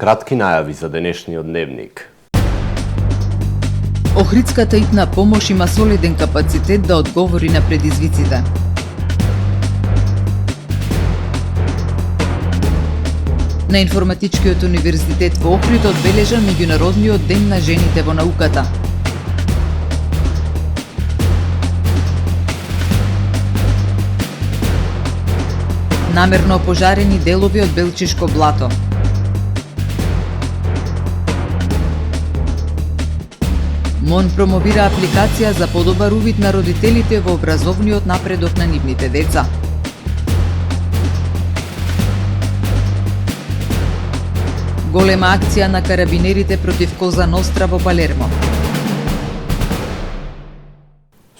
кратки најави за денешниот дневник. Охридската итна помош има солиден капацитет да одговори на предизвиците. На Информатичкиот универзитет во Охрид одбележан меѓународниот ден на жените во науката. Намерно опожарени делови од Белчишко блато. МОН промовира апликација за подобар увид на родителите во образовниот напредок на нивните деца. Голема акција на карабинерите против Коза Ностра во Палермо.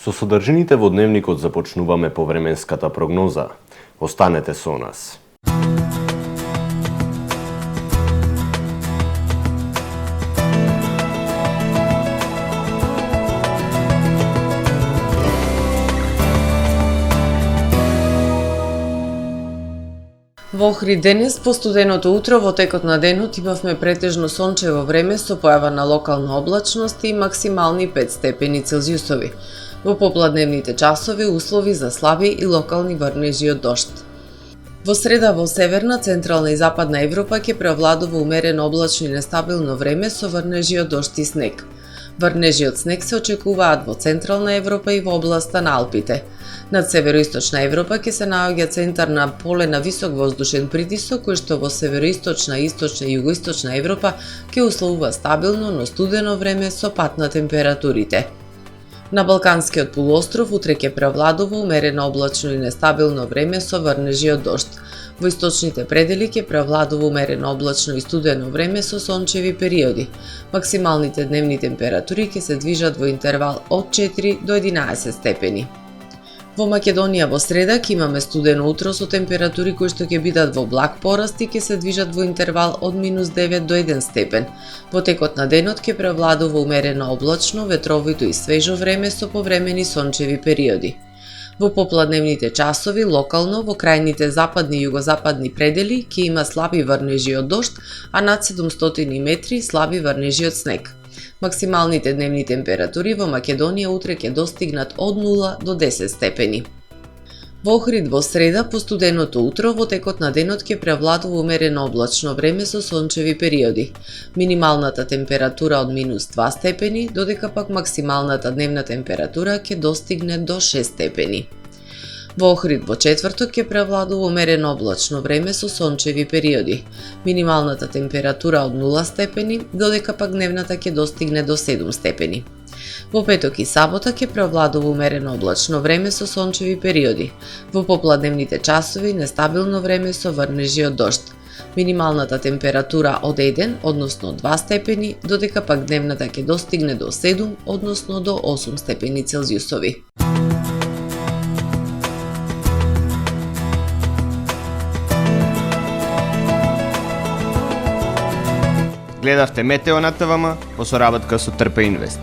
Со содржините во дневникот започнуваме повременската прогноза. Останете со нас. Во Охрид денес, по студеното утро, во текот на денот имавме претежно сончево време со појава на локална облачност и максимални 5 степени Целзиусови. Во попладневните часови услови за слаби и локални врнежи од дожд. Во среда во северна, централна и западна Европа ќе преовладува умерено облачно и нестабилно време со врнежи од дожд и снег. Врнежи од снег се очекуваат во централна Европа и во областа на Алпите. Над североисточна Европа ќе се наоѓа центар на поле на висок воздушен притисок, кој што во североисточна, источна и југоисточна Европа ќе условува стабилно, но студено време со пат на температурите. На Балканскиот полуостров утре ќе преовладува умерено облачно и нестабилно време со врнежи од дожд. Во источните предели ќе преовладува умерено облачно и студено време со сончеви периоди. Максималните дневни температури ќе се движат во интервал од 4 до 11 степени. Во Македонија во среда ќе имаме студено утро со температури кои што ќе бидат во благ пораст и ќе се движат во интервал од -9 до 1 степен. Во текот на денот ќе преовладува умерено облачно, ветровито и свежо време со повремени сончеви периоди. Во попладневните часови, локално, во крајните западни и југозападни предели ќе има слаби врнежи од дожд, а над 700 метри слаби врнежи од снег. Максималните дневни температури во Македонија утре ќе достигнат од 0 до 10 степени. Во Охрид во среда, по студеното утро, во текот на денот ќе преовладува умерено облачно време со сончеви периоди. Минималната температура од -2 степени, додека пак максималната дневна температура ќе достигне до 6 степени. Во Охрид во четврток ќе преовладува умерено облачно време со сончеви периоди. Минималната температура од 0 степени, додека пак дневната ќе достигне до 7 степени. Во петок и сабота ќе преовладува умерено облачно време со сончеви периоди. Во попладневните часови нестабилно време со врнежи од дожд. Минималната температура од 1, односно 2 степени, додека пак дневната ќе достигне до 7, односно до 8 степени Целзиусови. Гледавте Метео на ТВМ во соработка со Трпе Инвест.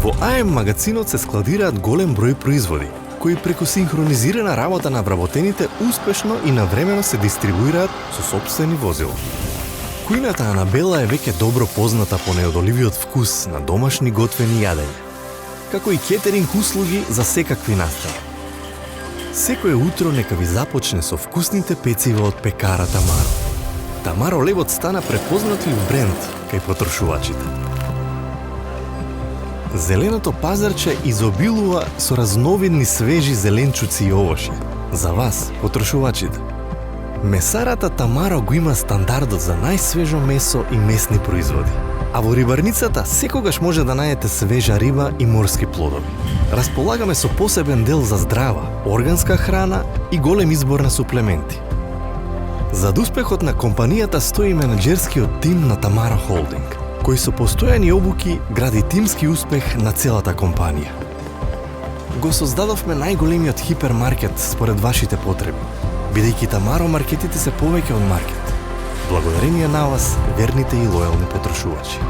Во АМ магазинот се складираат голем број производи, кои преку синхронизирана работа на вработените успешно и навремено се дистрибуираат со сопствени возила. Кујната Анабела е веќе добро позната по неодоливиот вкус на домашни готвени јадења, како и кетеринг услуги за секакви настани. Секое утро нека ви започне со вкусните пецива од пекара Тамаро. Тамаро левот стана препознатлив бренд кај потрошувачите. Зеленото пазарче изобилува со разновидни свежи зеленчуци и овошје. За вас, потрошувачите. Месарата Тамаро го има стандардот за најсвежо месо и месни производи. А во рибарницата секогаш може да најдете свежа риба и морски плодови. Располагаме со посебен дел за здрава, органска храна и голем избор на суплементи. Зад успехот на компанијата стои менеджерскиот тим на Тамаро Холдинг, кој со постојани обуки гради тимски успех на целата компанија. Го создадовме најголемиот хипермаркет според вашите потреби, бидејќи Тамаро маркетите се повеќе од маркет. Благодарение на вас, верните и лојални потрошувачи.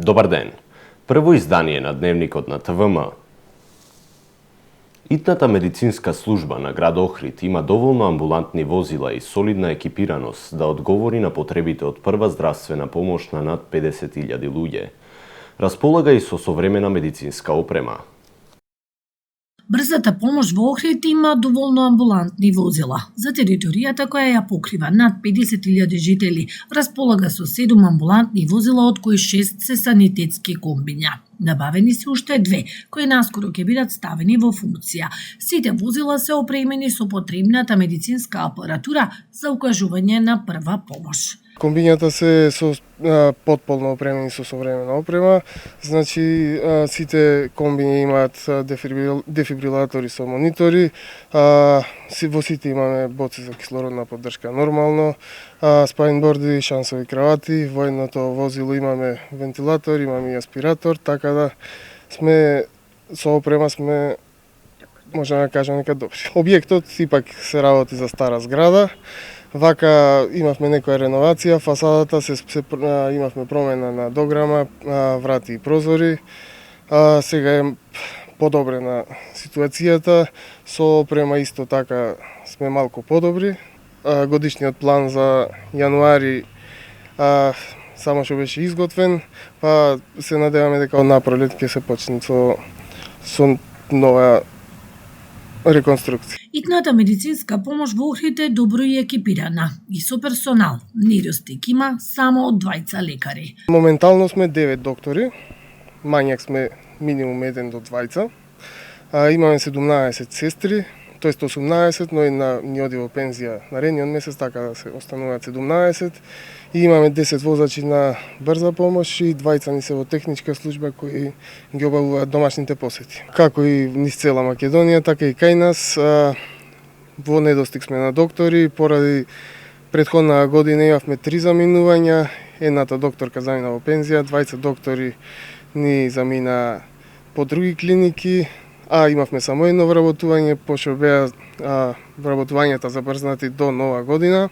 Добар ден! Прво издание на Дневникот на ТВМ. Итната медицинска служба на град Охрид има доволно амбулантни возила и солидна екипираност да одговори на потребите од прва здравствена помош на над 50.000 луѓе. Располага и со современа медицинска опрема. Брзата помош во Охрид има доволно амбулантни возила. За територијата која ја покрива над 50.000 жители, располага со 7 амбулантни возила, од кои 6 се санитетски комбиња. Набавени се уште 2, кои наскоро ќе бидат ставени во функција. Сите возила се опремени со потребната медицинска апаратура за укажување на прва помош. Комбињата се со потполно опремени со современа опрема, значи сите комбиња имаат дефибрилатори со монитори, во сите имаме боци за кислородна поддршка нормално, спајнборди, шансови кравати, во едното возило имаме вентилатор, имаме и аспиратор, така да сме со опрема сме, можеме да кажем, нека добри. Објектот сипак се работи за стара зграда. Вака имавме некоја реновација, фасадата имавме промена на дограма, врати и прозори. Сега е подобрена ситуацијата, со опрема исто така сме малку подобри. Годишниот план за јануари само што беше изготвен, па се надеваме дека од напролет ќе се почне со нова реконструкција. Итната медицинска помош во Охрид е добро и екипирана и со персонал. Недостиг има само од 2 лекари. Моментално сме 9 доктори, мањак сме минимум 1 до 2. Имаме 17 сестри, тоест 18, но една ни оди во пензија наредниот месец, така да се остануваат 17. И имаме 10 возачи на брза помош и 2 ни се во техничка служба кои ги обавуваат домашните посети. Како и низ цела Македонија, така и кај нас во недостиг сме на доктори. Поради претходна година имавме 3 заминувања, едната докторка замина во пензија, 2 доктори ни замина по други клиники, а имавме само едно вработување, пошто беа вработувањата забрзнати до нова година.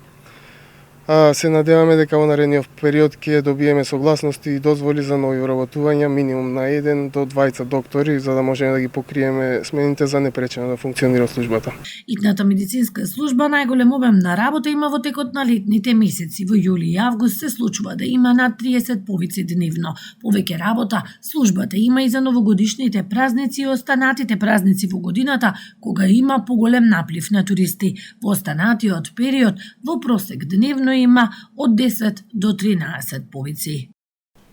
Се надеваме дека во наредниот период ќе добиеме согласности и дозволи за нови вработувања, минимум на 1 до 2 доктори, за да можеме да ги покриеме смените за непречено да функционира службата. Итната медицинска служба најголем обем на работа има во текот на летните месеци. Во јули и август се случува да има над 30 повици дневно. Повеќе работа службата има и за новогодишните празници и останатите празници во годината, кога има поголем наплив на туристи. Во останатиот период во просек дневно има од 10 до 13 повици.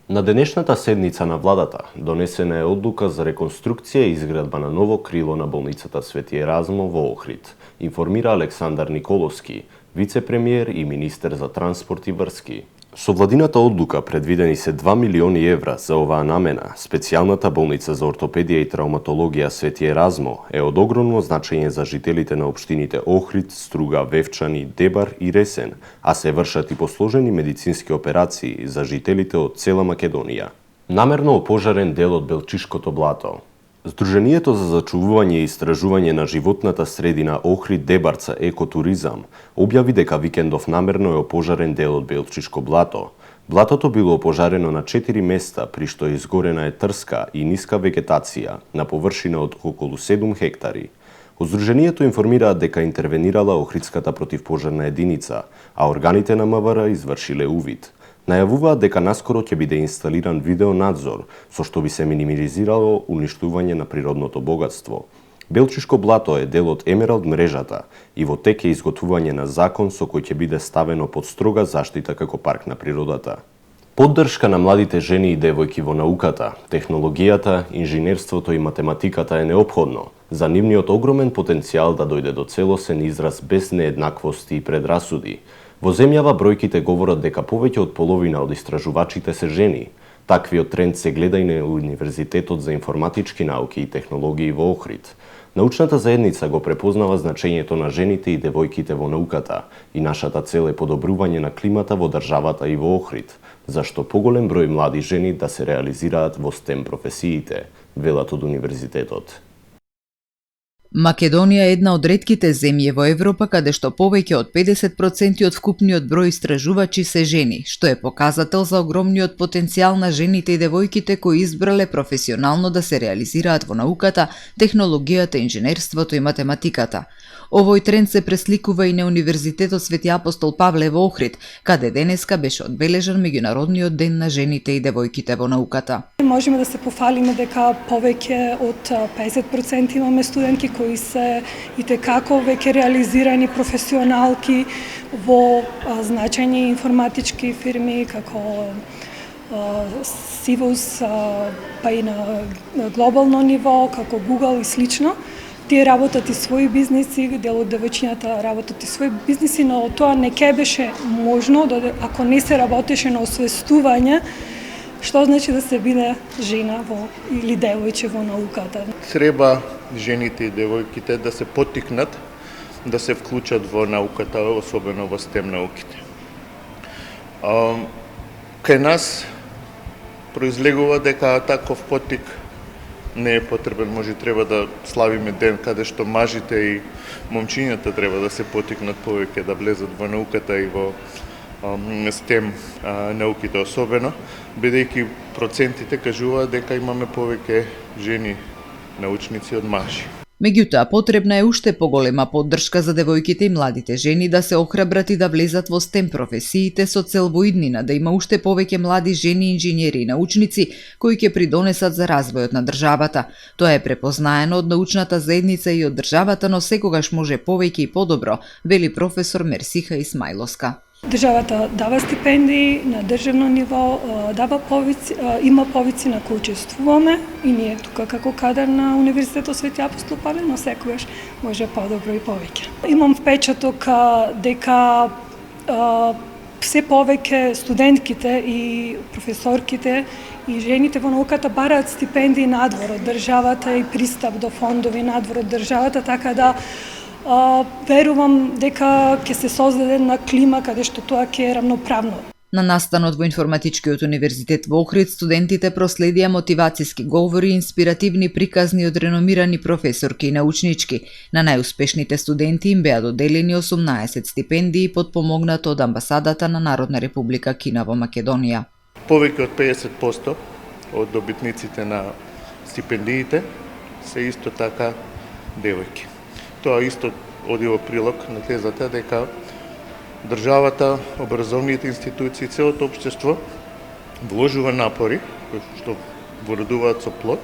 На денешната седница на владата донесена е одлука за реконструкција и изградба на ново крило на болницата Свети Еразмо во Охрид, информира Александар Николовски, вице-премиер и министер за транспорт и врски. Со владината одлука предвидени се 2 милиони евра за оваа намена. Специјалната болница за ортопедија и травматологија Свети Еразмо е од огромно значење за жителите на општините Охрид, Струга, Вевчани, Дебар и Ресен, а се вршат и посложени медицински операции за жителите од цела Македонија. Намерно опожарен дел од Белчишкото блато. Сдруженијето за зачувување и истражување на животната средина Охрид Дебарца екотуризам објави дека викендов намерно е опожарен дел од Белчишко блато. Блатото било опожарено на 4 места, при што изгорена е трска и ниска вегетација на површина од околу 7 хектари. Од Сдруженијето информираат дека интервенирала Охридската противпожарна единица, а органите на МВР извршиле увид. Најавуваат дека наскоро ќе биде инсталиран видеонадзор, со што би се минимизирало уништување на природното богатство. Белчишко блато е дел од Емералд мрежата и во тек е изготвување на закон со кој ќе биде ставено под строга заштита како парк на природата. Поддршка на младите жени и девојки во науката, технологијата, инженерството и математиката е неопходно за нивниот огромен потенцијал да дојде до целосен израз без нееднаквости и предрасуди. Во земјава бројките говорат дека повеќе од половина од истражувачите се жени. Таквиот тренд се гледа и на Универзитетот за информатички науки и технологии во Охрид. Научната заедница го препознава значењето на жените и девојките во науката и нашата цел е подобрување на климата во државата и во Охрид, зашто поголем број млади жени да се реализираат во STEM професиите, велат од Универзитетот. Македонија е една од ретките земји во Европа каде што повеќе од 50% од вкупниот број истражувачи се жени, што е показател за огромниот потенцијал на жените и девојките кои избрале професионално да се реализираат во науката, технологијата, инженерството и математиката. Овој тренд се пресликува и на Универзитетот Свети Апостол Павле во Охрид, каде денеска беше одбележан меѓународниот ден на жените и девојките во науката. Можеме да се пофалиме дека повеќе од 50% имаме студентки кои се итекако веќе реализирани професионалки во значајни информатички фирми како Сивус, па и на глобално ниво како Google и слично. Тие работат и своји бизниси, дел од девојчињата работат и своји бизниси, но тоа не ке беше можно ако не се работеше на освестување што значи да се биде жена или девојче во науката. Треба жените и девојките да се поттикнат да се вклучат во науката, особено во STEM науките. Кај нас произлегува дека таков поттик не е потребен, може треба да славиме ден каде што мажите и момчињата треба да се поттикнат повеќе да влезат во науката и во STEM науките особено, бидејќи процентите кажуваат дека имаме повеќе жени научници од мажи. Меѓутоа, потребна е уште поголема поддршка за девојките и младите жени да се охрабрат и да влезат во STEM професиите со цел во иднина да има уште повеќе млади жени инженери и научници кои ќе придонесат за развојот на државата. Тоа е препознаено од научната заедница и од државата, но секогаш може повеќе и подобро, вели професор Мерсиха Исмајловска. Државата дава стипендии на државно ниво, има повици на кои учествуваме и ние тука како кадар на Универзитетот Свети Апостол Павле, но секогаш може подобро и повеќе. Имам впечаток дека се повеќе студентките и професорките и жените во науката бараат стипендии надвор од државата и пристап до фондови надвор од државата, така да верувам дека ќе се создаде една клима каде што тоа ќе е рамноправно. На настанот во Информатичкиот универзитет во Охрид студентите проследија мотивацијски говори и инспиративни приказни од реномирани професорки и научнички. На најуспешните студенти им беа доделени 18 стипендии подпомогнато од амбасадата на Народна република Кина во Македонија. Повеќе од 50% од добитниците на стипендиите се исто така девојки. Тоа исто оди во прилог на тезата дека државата, образовните институции, целото општество вложува напори кои што воредуваат со плод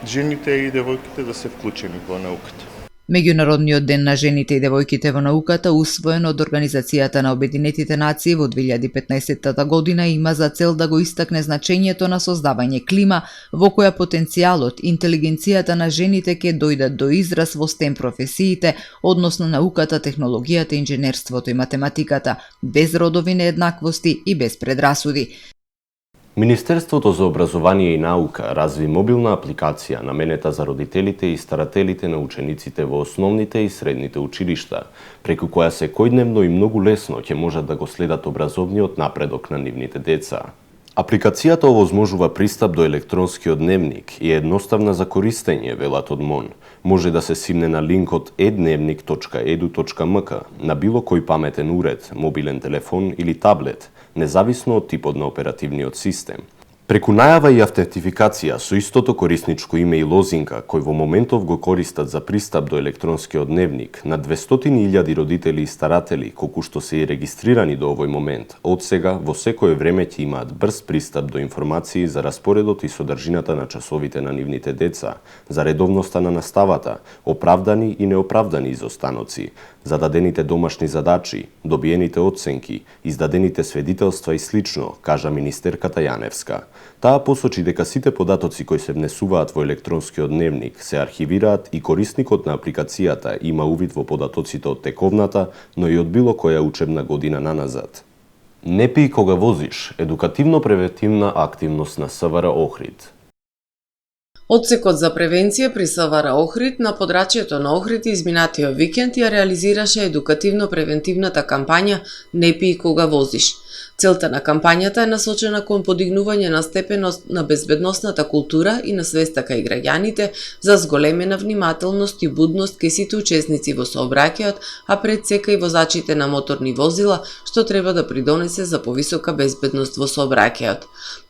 жените и девојките да се вклучени во науката. Меѓународниот ден на жените и девојките во науката, усвоен од Организацијата на Обединетите нации во 2015 година, има за цел да го истакне значењето на создавање клима во која потенцијалот, интелигенцијата на жените ќе дојдат до израз во STEM професиите, односно науката, технологијата, инженерството и математиката, без родови нееднаквости и без предрасуди. Министерството за образование и наука разви мобилна апликација наменета за родителите и старателите на учениците во основните и средните училишта, преку која секојдневно и многу лесно ќе можат да го следат образовниот напредок на нивните деца. Апликацијата овозможува пристап до електронскиот дневник и е едноставна за користење, велат од МОН. Може да се симне на линкот ednevnik.edu.mk на било кој паметен уред, мобилен телефон или таблет, независно од типот на оперативниот систем. Преку најава и автентификација со истото корисничко име и лозинка, кој во моментов го користат за пристап до електронскиот дневник, на 200.000 родители и старатели, колку што се и регистрирани до овој момент, од сега во секое време ќе имаат брз пристап до информации за распоредот и содржината на часовите на нивните деца, за редовноста на наставата, оправдани и неоправдани изостаноци, зададените домашни задачи, добиените оценки, издадените сведителства и слично, кажа министерката Јаневска. Таа посочи дека сите податоци кои се внесуваат во електронскиот дневник се архивираат и корисникот на апликацијата има увид во податоците од тековната, но и од било која учебна година наназад. Не пий кога возиш, едукативно-превентивна активност на СВР Охрид. Одсекот за превенција при СВР Охрид на подрачјето на Охрид изминатиот викенд ја реализираше едукативно-превентивната кампања "Не пий кога возиш". Целта на кампањата е насочена кон подигнување на степеност на безбедносната култура и на свеста кај граѓаните за зголемена внимателност и будност кај сите учесници во сообраќајот, а пред сека и возачите на моторни возила, што треба да придонесе за повисока безбедност во сообраќајот.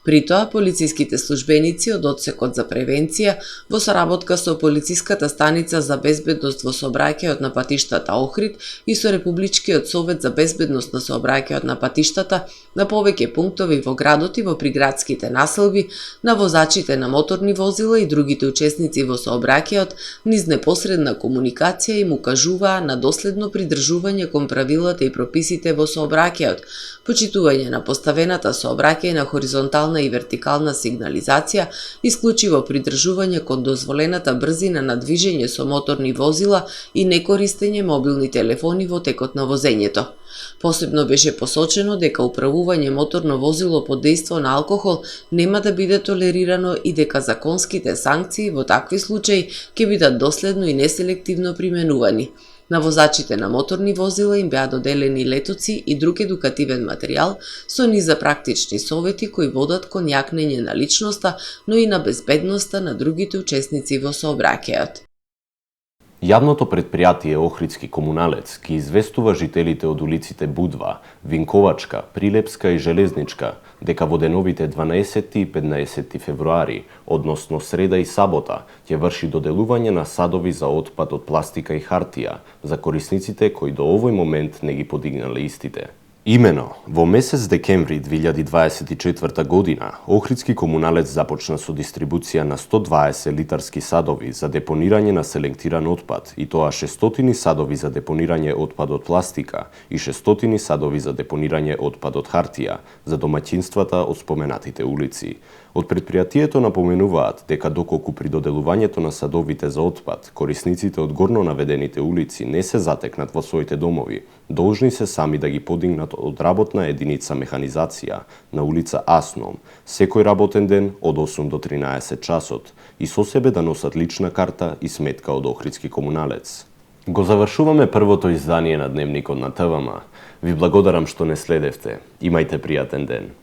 При тоа, полициските службеници од Одсекот за превенција, во соработка со Полициската станица за безбедност во сообраќајот на патиштата Охрид и со Републичкиот совет за безбедност на сообраќајот на патиштата, на повеќе пунктови во градот и во приградските населби, на возачите на моторни возила и другите учесници во сообраќајот, низ непосредна комуникација им укажуваа на доследно придржување кон правилата и прописите во сообраќајот, почитување на поставената сообраќајна хоризонтална и вертикална сигнализација, исклучиво придржување кон дозволената брзина на движење со моторни возила и некористење мобилни телефони во текот на возењето. Посебно беше посочено дека управување моторно возило под дејство на алкохол нема да биде толерирано и дека законските санкции во такви случаи ќе бидат доследно и неселективно применувани. На возачите на моторни возила им беа доделени летоци и друг едукативен материјал со низа практични совети кои водат кон јакнење на личноста, но и на безбедноста на другите учесници во сообраќајот. Јавното предпријатие Охридски комуналец ги известува жителите од улиците Будва, Винковачка, Прилепска и Железничка дека во деновите 12 и 15 февруари, односно среда и сабота, ќе врши доделување на садови за отпад од пластика и хартија за корисниците кои до овој момент не ги подигнале истите. Имено, во месец декември 2024 година, Охридски комуналец започна со дистрибуција на 120 литарски садови за депонирање на селектиран отпад, и тоа 600 садови за депонирање отпад од пластика и 600 садови за депонирање отпад од хартија за домаќинствата од споменатите улици. Од предпријатието напоменуваат дека доколку при доделувањето на садовите за отпад, корисниците од горно наведените улици не се затекнат во своите домови, должни се сами да ги подигнат од работна единица механизација на улица Асном, секој работен ден од 8 до 13 часот и со себе да носат лична карта и сметка од Охридски комуналец. Го завршуваме првото издание на Дневникот на ТВМ. Ви благодарам што не следевте. Имајте пријатен ден.